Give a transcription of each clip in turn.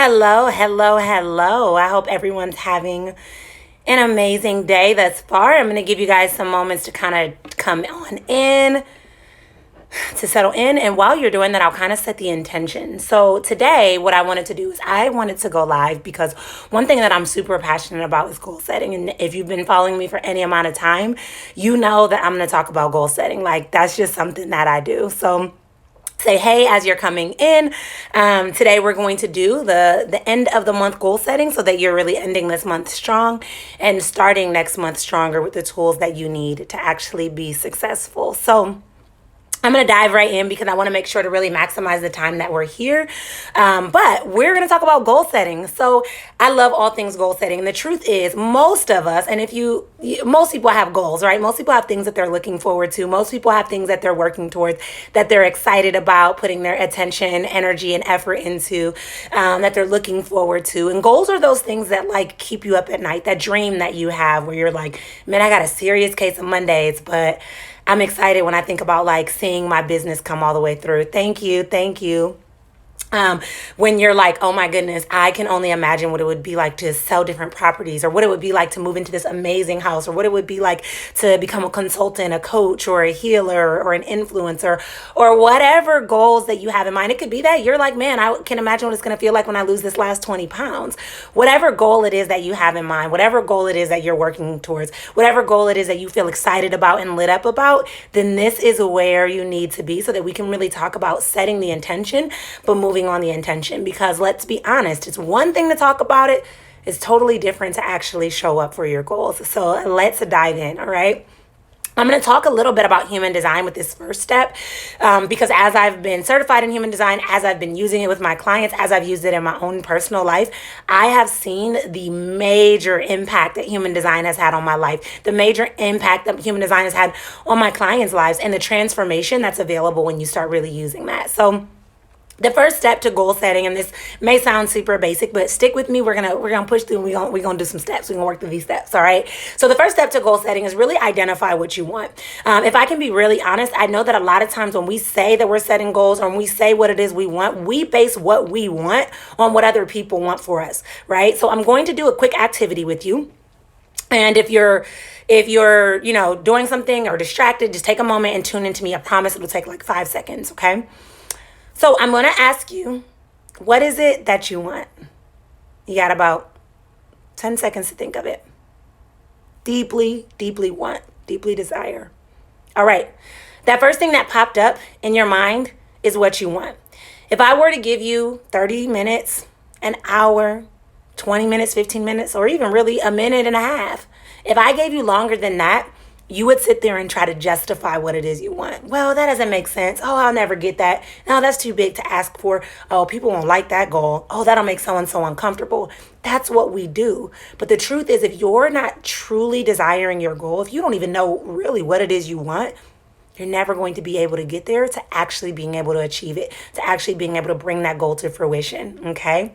Hello, hello, hello. I hope everyone's having an amazing day thus far. I'm going to give you guys some moments to kind of come on in, to settle in. And while you're doing that, I'll kind of set the intention. So today, what I wanted to do is I wanted to go live because one thing that I'm super passionate about is goal setting. And if you've been following me for any amount of time, you know that I'm going to talk about goal setting. Like that's just something that I do. So say hey as you're coming in. Today we're going to do the end of the month goal setting so that you're really ending this month strong and starting next month stronger with the tools that you need to actually be successful. So I'm going to dive right in because I want to make sure to really maximize the time that we're here. But we're going to talk about goal setting. So I love all things goal setting. And the truth is most of us, and most people have goals, right? Most people have things that they're looking forward to. Most people have things that they're working towards, that they're excited about putting their attention, energy, and effort into, that they're looking forward to. And goals are those things that like keep you up at night, that dream that you have where you're like, man, I got a serious case of Mondays, but I'm excited when I think about like seeing my business come all the way through. Thank you. Thank you. When you're like, oh my goodness, I can only imagine what it would be like to sell different properties, or what it would be like to move into this amazing house, or what it would be like to become a consultant, a coach, or a healer, or an influencer, or whatever goals that you have in mind. It could be that you're like, man, I can imagine what it's going to feel like when I lose this last 20 pounds. Whatever goal it is that you have in mind, whatever goal it is that you're working towards, whatever goal it is that you feel excited about and lit up about, then this is where you need to be so that we can really talk about setting the intention, but moving on the intention. Because let's be honest, it's one thing to talk about it, it's totally different to actually show up for your goals. So let's dive in. All right. I'm going to talk a little bit about human design with this first step, because as I've been certified in human design, as I've been using it with my clients, as I've used it in my own personal life, I have seen the major impact that human design has had on my life, the major impact that human design has had on my clients' lives, and the transformation that's available when you start really using that. So the first step to goal setting, and this may sound super basic, but stick with me. We're gonna push through. And we're gonna do some steps. We're gonna work through these steps. All right. So the first step to goal setting is really identify what you want. If I can be really honest, I know that a lot of times when we say that we're setting goals, or when we say what it is we want, we base what we want on what other people want for us. Right. So I'm going to do a quick activity with you. And if you're doing something or distracted, just take a moment and tune into me. I promise it'll take like 5 seconds. Okay. So I'm going to ask you, what is it that you want? You got about 10 seconds to think of it. Deeply, deeply want, deeply desire. All right. That first thing that popped up in your mind is what you want. If I were to give you 30 minutes, an hour, 20 minutes, 15 minutes, or even really a minute and a half, if I gave you longer than that, you would sit there and try to justify what it is you want. Well, that doesn't make sense. Oh, I'll never get that. No, that's too big to ask for. Oh, people won't like that goal. Oh, that'll make so-and-so uncomfortable. That's what we do. But the truth is, if you're not truly desiring your goal, if you don't even know really what it is you want, you're never going to be able to get there to actually being able to achieve it, to actually being able to bring that goal to fruition, okay?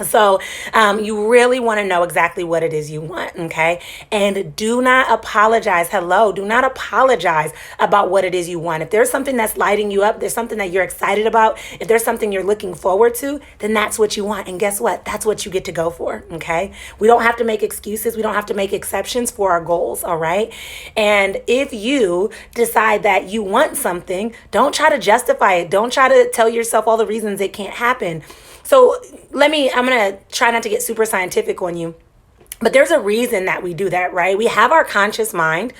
So you really want to know exactly what it is you want, okay? And do not apologize. Hello, do not apologize about what it is you want. If there's something that's lighting you up, there's something that you're excited about, if there's something you're looking forward to, then that's what you want. And guess what? That's what you get to go for, okay? We don't have to make excuses. We don't have to make exceptions for our goals, all right? And if you decide that you want something, don't try to justify it. Don't try to tell yourself all the reasons it can't happen. So I'm going to try not to get super scientific on you, but there's a reason that we do that, right? We have our conscious mind,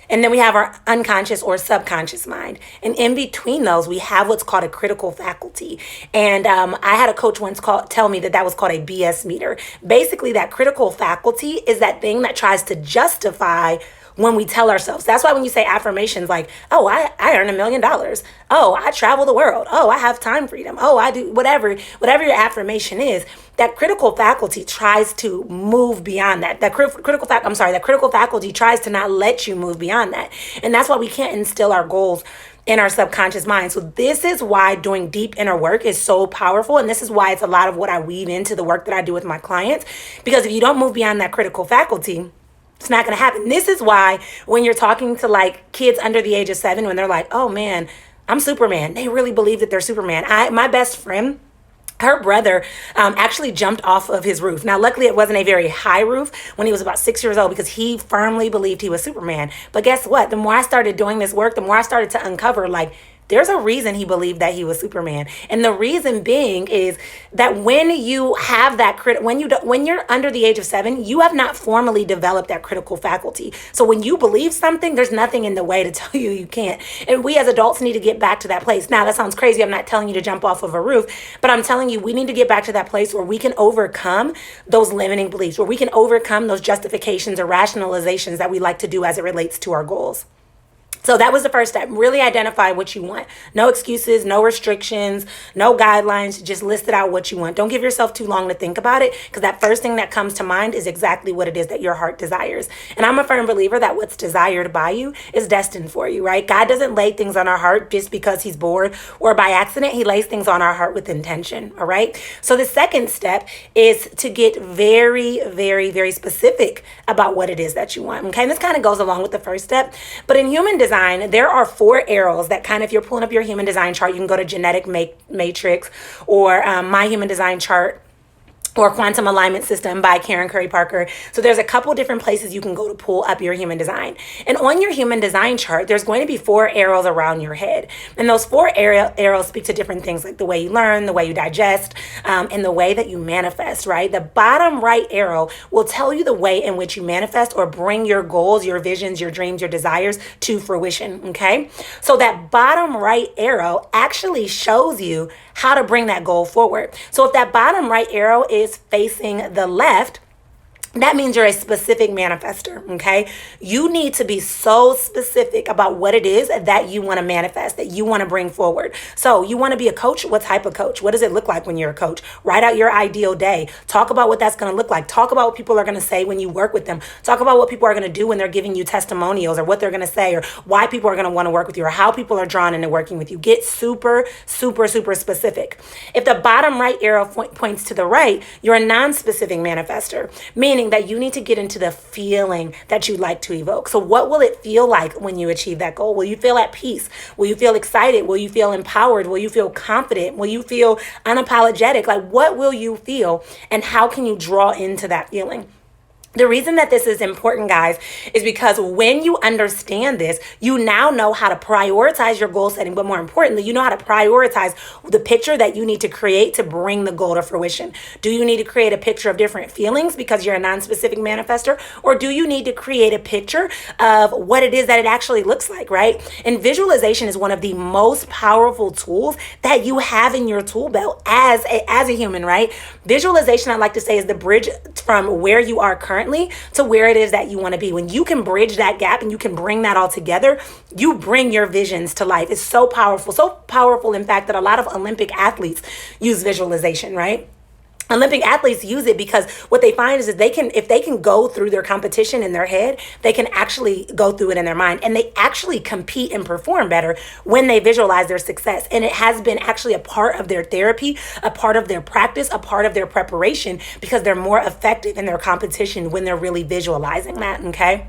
and then we have our unconscious or subconscious mind. And in between those, we have what's called a critical faculty. And I had a coach once tell me that was called a BS meter. Basically, that critical faculty is that thing that tries to justify when we tell ourselves. That's why when you say affirmations like, oh, I earn $1 million. Oh, I travel the world. Oh, I have time freedom. Oh, I do whatever your affirmation is, that critical faculty tries to move beyond that. That critical faculty tries to not let you move beyond that. And that's why we can't instill our goals in our subconscious mind. So this is why doing deep inner work is so powerful. And this is why it's a lot of what I weave into the work that I do with my clients. Because if you don't move beyond that critical faculty, it's not going to happen. This is why when you're talking to like kids under the age of 7, when they're like, oh man, I'm Superman. They really believe that they're Superman. My best friend, her brother actually jumped off of his roof. Now, luckily, it wasn't a very high roof when he was about 6 years old because he firmly believed he was Superman. But guess what? The more I started doing this work, the more I started to uncover, like, there's a reason he believed that he was Superman. And the reason being is that when you have that when you're under the age of 7, you have not formally developed that critical faculty. So when you believe something, there's nothing in the way to tell you can't. And we as adults need to get back to that place. Now, that sounds crazy. I'm not telling you to jump off of a roof, but I'm telling you we need to get back to that place where we can overcome those limiting beliefs, where we can overcome those justifications or rationalizations that we like to do as it relates to our goals. So that was the first step. Really identify what you want. No excuses, no restrictions, no guidelines. Just list it out what you want. Don't give yourself too long to think about it, because that first thing that comes to mind is exactly what it is that your heart desires. And I'm a firm believer that what's desired by you is destined for you, right? God doesn't lay things on our heart just because he's bored or by accident. He lays things on our heart with intention, all right? So the second step is to get very, very, very specific about what it is that you want, okay? And this kind of goes along with the first step. But in human design, there are 4 arrows that kind of, if you're pulling up your human design chart, you can go to Genetic Matrix or My Human Design Chart, or Quantum Alignment System by Karen Curry Parker. So there's a couple different places you can go to pull up your human design. And on your human design chart, there's going to be 4 arrows around your head. And those 4 arrows speak to different things, like the way you learn, the way you digest, and the way that you manifest, right? The bottom right arrow will tell you the way in which you manifest or bring your goals, your visions, your dreams, your desires to fruition, okay? So that bottom right arrow actually shows you how to bring that goal forward. So if that bottom right arrow is facing the left, that means you're a specific manifester, okay? You need to be so specific about what it is that you want to manifest, that you want to bring forward. So you want to be a coach? What type of coach? What does it look like when you're a coach? Write out your ideal day. Talk about what that's going to look like. Talk about what people are going to say when you work with them. Talk about what people are going to do when they're giving you testimonials, or what they're going to say, or why people are going to want to work with you, or how people are drawn into working with you. Get super, super, super specific. If the bottom right arrow points to the right, you're a non-specific manifester, meaning that you need to get into the feeling that you'd like to evoke. So what will it feel like when you achieve that goal? Will you feel at peace? Will you feel excited? Will you feel empowered? Will you feel confident? Will you feel unapologetic? Like, what will you feel, and how can you draw into that feeling? The reason that this is important, guys, is because when you understand this, you now know how to prioritize your goal setting, but more importantly, you know how to prioritize the picture that you need to create to bring the goal to fruition. Do you need to create a picture of different feelings because you're a non-specific manifester, or do you need to create a picture of what it is that it actually looks like, right? And visualization is one of the most powerful tools that you have in your tool belt as a human, right? Visualization, I like to say, is the bridge from where you are currently to where it is that you want to be. When you can bridge that gap and you can bring that all together, you bring your visions to life. It's so powerful, in fact, that a lot of Olympic athletes use visualization, right? Olympic athletes use it because what they find is that if they can go through their competition in their head, they can actually go through it in their mind, and they actually compete and perform better when they visualize their success. And it has been actually a part of their therapy, a part of their practice, a part of their preparation, because they're more effective in their competition when they're really visualizing that, okay?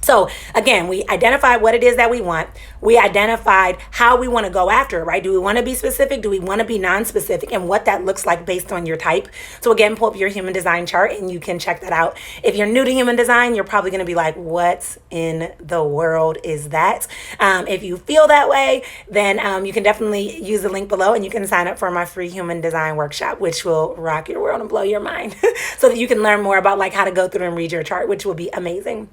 So again, we identified what it is that we want. We identified how we want to go after it, right? Do we want to be specific? Do we want to be non-specific? And what that looks like based on your type. So again, pull up your human design chart and you can check that out. If you're new to human design, you're probably going to be like, what in the world is that? If you feel that way, then you can definitely use the link below and you can sign up for my free human design workshop, which will rock your world and blow your mind so that you can learn more about like how to go through and read your chart, which will be amazing.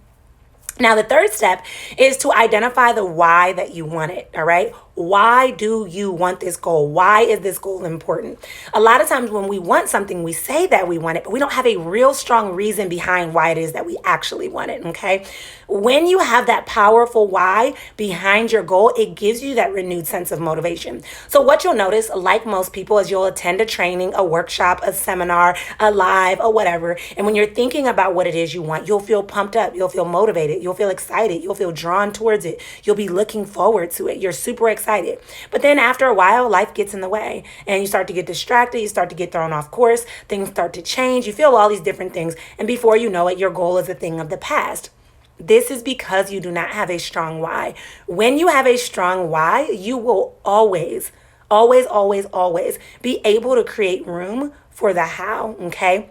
Now, the third step is to identify the why that you want it, all right? Why do you want this goal? Why is this goal important? A lot of times when we want something, we say that we want it, but we don't have a real strong reason behind why it is that we actually want it, okay? When you have that powerful why behind your goal, it gives you that renewed sense of motivation. So what you'll notice, like most people, is you'll attend a training, a workshop, a seminar, a live, or whatever. And when you're thinking about what it is you want, you'll feel pumped up. You'll feel motivated. You'll feel excited. You'll feel drawn towards it. You'll be looking forward to it. You're super excited. But then after a while, life gets in the way and you start to get distracted. You start to get thrown off course. Things start to change. You feel all these different things. And before you know it, your goal is a thing of the past. This is because you do not have a strong why. When you have a strong why, you will always Always, always, always be able to create room for the how, okay?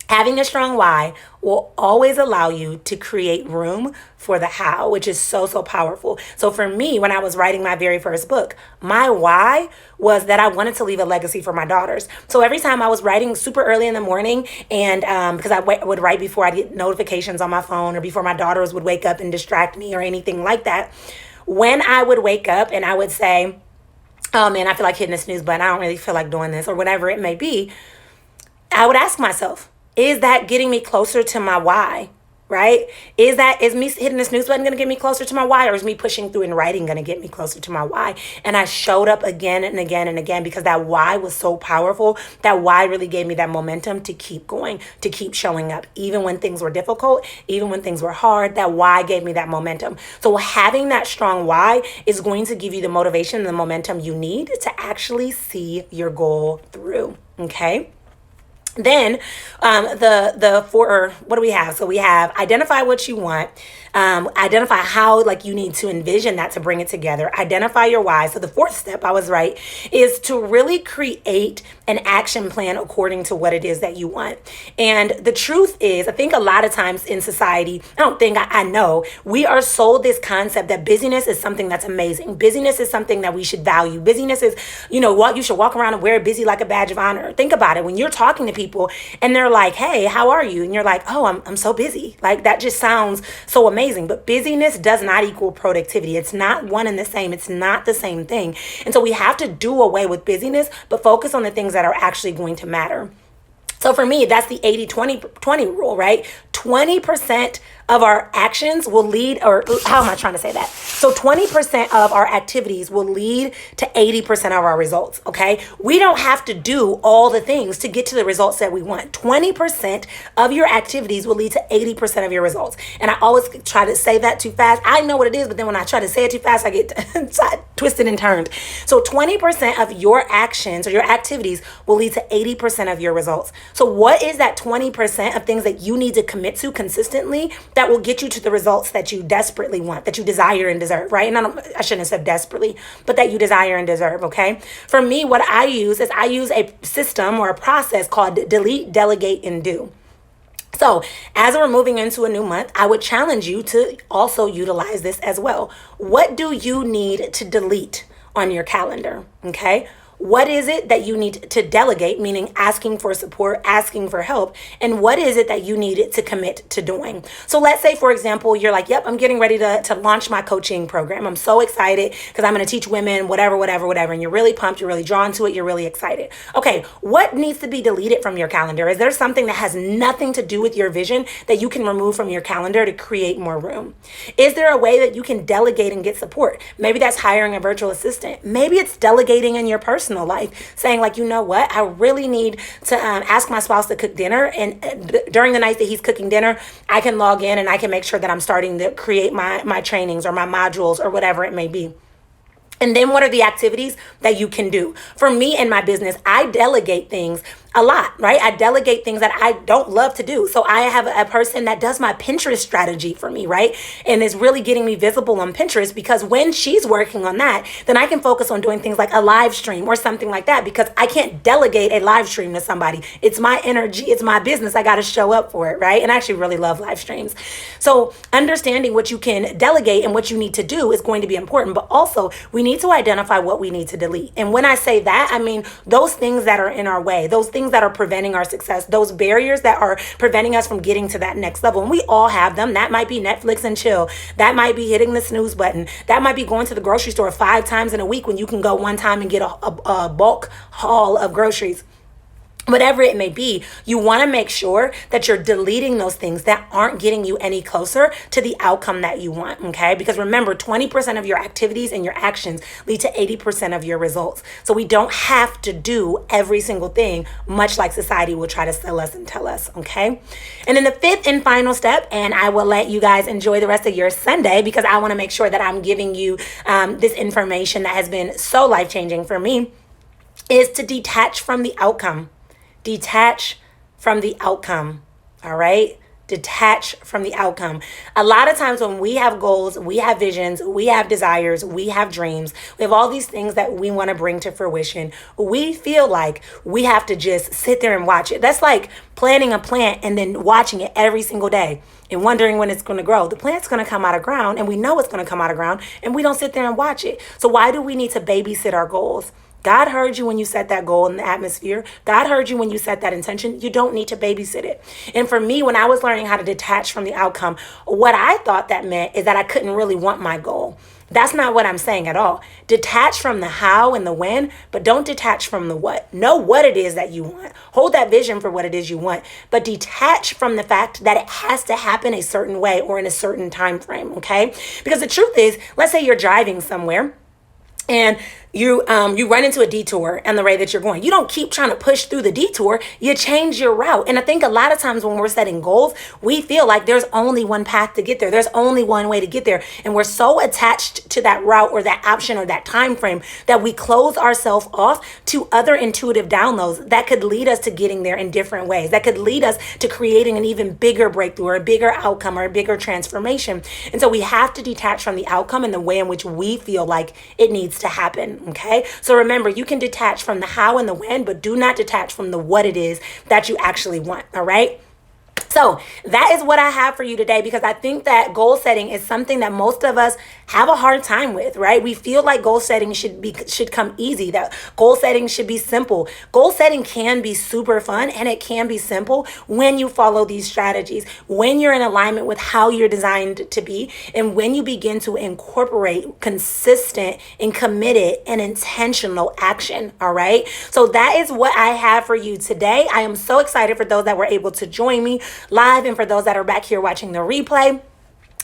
Having a strong why will always allow you to create room for the how, which is so, so powerful. So for me, when I was writing my very first book, my why was that I wanted to leave a legacy for my daughters. So every time I was writing super early in the morning, and because I would write before I get notifications on my phone or before my daughters would wake up and distract me or anything like that, when I would wake up and I would say, oh man, I feel like hitting the snooze button, I don't really feel like doing this, or whatever it may be, I would ask myself, is that getting me closer to my why? Right? Is me hitting the snooze button going to get me closer to my why, or is me pushing through and writing going to get me closer to my why? And I showed up again and again and again because that why was so powerful. That why really gave me that momentum to keep going, to keep showing up, even when things were difficult, even when things were hard. That why gave me that momentum. So having that strong why is going to give you the motivation and the momentum you need to actually see your goal through. Okay? Then the four, what do we have? So we have identify what you want, identify how like you need to envision that to bring it together, identify your why. So the fourth step, I was right, is to really create an action plan according to what it is that you want. And the truth is, I think a lot of times in society, I know, we are sold this concept that busyness is something that's amazing. Busyness is something that we should value. Busyness is, you should walk around and wear busy like a badge of honor. Think about it. When you're talking to people and they're like, hey, how are you? And you're like, oh, I'm so busy. Like that just sounds so amazing. But busyness does not equal productivity. It's not one and the same. It's not the same thing. And so we have to do away with busyness, but focus on the things that are actually going to matter. So for me, that's the 80-20 rule, right? 20% of our actions will lead, or how am I trying to say that? So 20% of our activities will lead to 80% of our results, okay? We don't have to do all the things to get to the results that we want. 20% of your activities will lead to 80% of your results. And I always try to say that too fast. I know what it is, but then when I try to say it too fast, I get twisted and turned. So 20% of your actions or your activities will lead to 80% of your results. So what is that 20% of things that you need to commit to consistently that will get you to the results that you desperately want, that you desire and deserve, right? And I shouldn't have said desperately, but that you desire and deserve, okay? For me, what I use is I use a system or a process called delete, delegate, and do. So as we're moving into a new month, I would challenge you to also utilize this as well. What do you need to delete on your calendar, okay? What is it that you need to delegate, meaning asking for support, asking for help? And what is it that you need to commit to doing? So let's say, for example, you're like, yep, I'm getting ready to launch my coaching program. I'm so excited because I'm going to teach women, whatever. And you're really pumped. You're really drawn to it. You're really excited. Okay, what needs to be deleted from your calendar? Is there something that has nothing to do with your vision that you can remove from your calendar to create more room? Is there a way that you can delegate and get support? Maybe that's hiring a virtual assistant. Maybe it's delegating in your personal life, saying like, you know what, I really need to ask my spouse to cook dinner, and during the night that he's cooking dinner, I can log in and I can make sure that I'm starting to create my trainings or my modules or whatever it may be. And then what are the activities that you can do? For me and my business, I delegate things a lot, right? I delegate things that I don't love to do. So I have a person that does my Pinterest strategy for me, right? And is really getting me visible on Pinterest, because when she's working on that, then I can focus on doing things like a live stream or something like that, because I can't delegate a live stream to somebody. It's my energy. It's my business. I got to show up for it, right? And I actually really love live streams. So understanding what you can delegate and what you need to do is going to be important, but also we need to identify what we need to delete. And when I say that, I mean those things that are in our way, those things that are preventing our success, those barriers that are preventing us from getting to that next level. And we all have them. That might be Netflix and chill. That might be hitting the snooze button. That might be going to the grocery store 5 times in a week when you can go one time and get a bulk haul of groceries. Whatever it may be, you want to make sure that you're deleting those things that aren't getting you any closer to the outcome that you want, okay? Because remember, 20% of your activities and your actions lead to 80% of your results. So we don't have to do every single thing, much like society will try to sell us and tell us, okay? And then the fifth and final step, and I will let you guys enjoy the rest of your Sunday because I want to make sure that I'm giving you this information that has been so life-changing for me, is to detach from the outcome. Detach from the outcome, all right? Detach from the outcome. A lot of times when we have goals, we have visions, we have desires, we have dreams, we have all these things that we want to bring to fruition. We feel like we have to just sit there and watch it. That's like planting a plant and then watching it every single day and wondering when it's going to grow. The plant's going to come out of ground, and we know it's going to come out of ground, and we don't sit there and watch it. So why do we need to babysit our goals? God heard you when you set that goal in the atmosphere. God heard you when you set that intention. You don't need to babysit it. And for me, when I was learning how to detach from the outcome, what I thought that meant is that I couldn't really want my goal. That's not what I'm saying at all. Detach from the how and the when, but don't detach from the what. Know what it is that you want. Hold that vision for what it is you want, but detach from the fact that it has to happen a certain way or in a certain time frame, okay? Because the truth is, let's say you're driving somewhere and you run into a detour and the way that you're going. You don't keep trying to push through the detour. You change your route. And I think a lot of times when we're setting goals, we feel like there's only one path to get there. There's only one way to get there. And we're so attached to that route or that option or that time frame that we close ourselves off to other intuitive downloads that could lead us to getting there in different ways, that could lead us to creating an even bigger breakthrough or a bigger outcome or a bigger transformation. And so we have to detach from the outcome and the way in which we feel like it needs to happen. Okay. So remember, you can detach from the how and the when, but do not detach from the what it is that you actually want. All right. So that is what I have for you today, because I think that goal setting is something that most of us have a hard time with, right? We feel like goal setting should come easy, that goal setting should be simple. Goal setting can be super fun and it can be simple when you follow these strategies, when you're in alignment with how you're designed to be, and when you begin to incorporate consistent and committed and intentional action. All right. So that is what I have for you today. I am so excited for those that were able to join me live and for those that are back here watching the replay.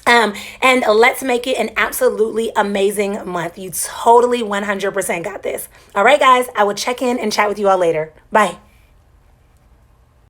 And let's make it an absolutely amazing month. You totally 100% got this. All right, guys, I will check in and chat with you all later. Bye.